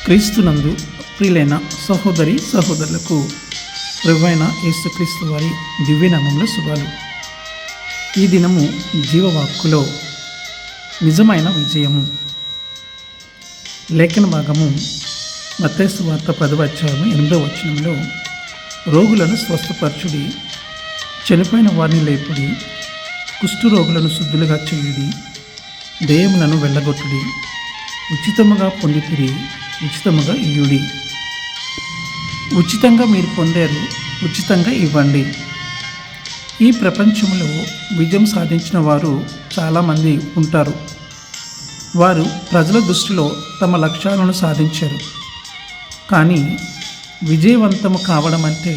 క్రీస్తునందు ప్రియులైన సహోదరి సహోదరులకు ప్రభువైన యేసుక్రీస్తు వారి దివ్యనామంలో శుభాలు. ఈ దినము జీవవాక్కులో నిజమైన విజయము లేఖన భాగము మత్తయి సువార్త 10వ అధ్యాయము 8వ వచనంలో, రోగులను స్వస్థపరచుడి, చనిపోయిన వారిని లేపుడి, కుష్ఠరోగులను శుద్ధులుగా చేయుడి, దెయ్యములను వెళ్ళగొట్టుడి, ఉచితముగా పొందితిరి, ఉచితముగా ఇయ్యుడి. ఉచితంగా మీరు పొందారు, ఉచితంగా ఇవ్వండి. ఈ ప్రపంచంలో విజయం సాధించిన వారు చాలామంది ఉంటారు. వారు ప్రజల దృష్టిలో తమ లక్ష్యాలను సాధించారు. కానీ విజయవంతము కావడం అంటే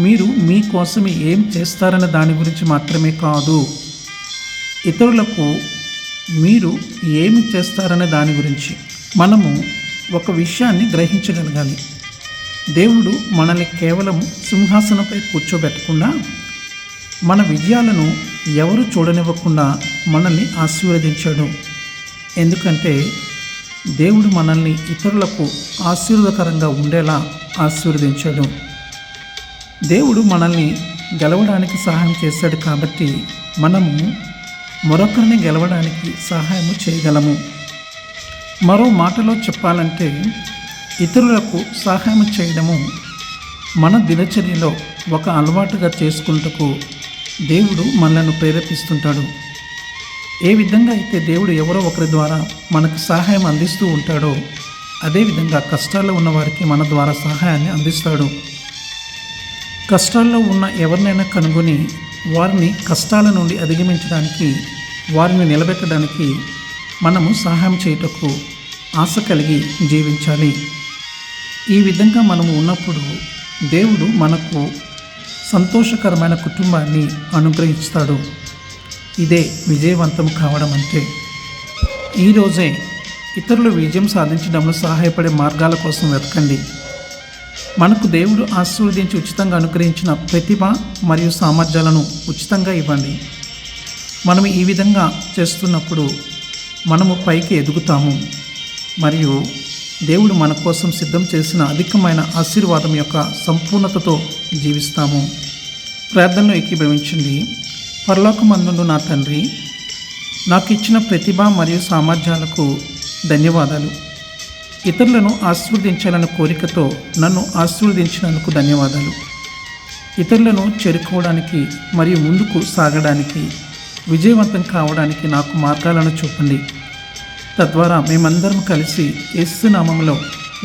మీరు మీకోసమే ఏం చేస్తారన్న దాని గురించి మాత్రమే కాదు, ఇతరులకు మీరు ఏమి చేస్తారనే దాని గురించి. మనము ఒక విషయాన్ని గ్రహించగలగాలి. దేవుడు మనల్ని కేవలం సింహాసనంపై కూర్చోబెట్టకుండా, మన విజయాలను ఎవరు చూడనివ్వకుండా మనల్ని ఆశీర్వదించాడు. ఎందుకంటే దేవుడు మనల్ని ఇతరులకు ఆశీర్వాదకరంగా ఉండేలా ఆశీర్వదించాడు. దేవుడు మనల్ని గెలవడానికి సహాయం చేశాడు కాబట్టి మనము మరొకరిని గెలవడానికి సహాయము చేయగలము. మరో మాటలో చెప్పాలంటే, ఇతరులకు సహాయం చేయడము మన దినచర్యలో ఒక అలవాటుగా చేసుకుంటకు దేవుడు మనల్ని ప్రేరేపిస్తుంటాడు. ఏ విధంగా అయితే దేవుడు ఎవరో ఒకరి ద్వారా మనకు సహాయం అందిస్తూ ఉంటాడో, అదేవిధంగా కష్టాల్లో ఉన్న వారికి మన ద్వారా సహాయాన్ని అందిస్తాడు. కష్టాల్లో ఉన్న ఎవరినైనా కనుగొని వారిని కష్టాల నుండి అధిగమించడానికి, వారిని నిలబెట్టడానికి మనము సహాయం చేయుటకు ఆశ కలిగి జీవించాలి. ఈ విధంగా మనము ఉన్నప్పుడు దేవుడు మనకు సంతోషకరమైన కుటుంబాన్ని అనుగ్రహిస్తాడు. ఇదే విజయవంతం కావడం అంటే. ఈరోజే ఇతరులు విజయం సాధించడంలో సహాయపడే మార్గాల కోసం వెతకండి. మనకు దేవుడు ఆశీర్వదించి ఉచితంగా అనుగ్రహించిన ప్రతిభ మరియు సామర్థ్యాలను ఉచితంగా ఇవ్వండి. మనం ఈ విధంగా చేస్తున్నప్పుడు మనము పైకి ఎదుగుతాము మరియు దేవుడు మన కోసం సిద్ధం చేసిన అధికమైన ఆశీర్వాదం యొక్క సంపూర్ణతతో జీవిస్తాము. ప్రార్థనలో ఏకీభవించండి. పరలోకమందుండు నా తండ్రి, నాకు ఇచ్చిన ప్రతిభ మరియు సామర్థ్యాలకు ధన్యవాదాలు. ఇతరులను ఆశీర్వదించాలన్న కోరికతో నన్ను ఆశీర్వదించినందుకు ధన్యవాదాలు. ఇతరులను చేరుకోవడానికి మరియు ముందుకు సాగడానికి, విజయవంతం కావడానికి నాకు మార్గాలను చూపండి. తద్వారా మేమందరం కలిసి యేసు నామములో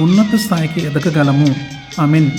ఉన్నత స్థాయికి ఎదగగలము. ఆమేన్.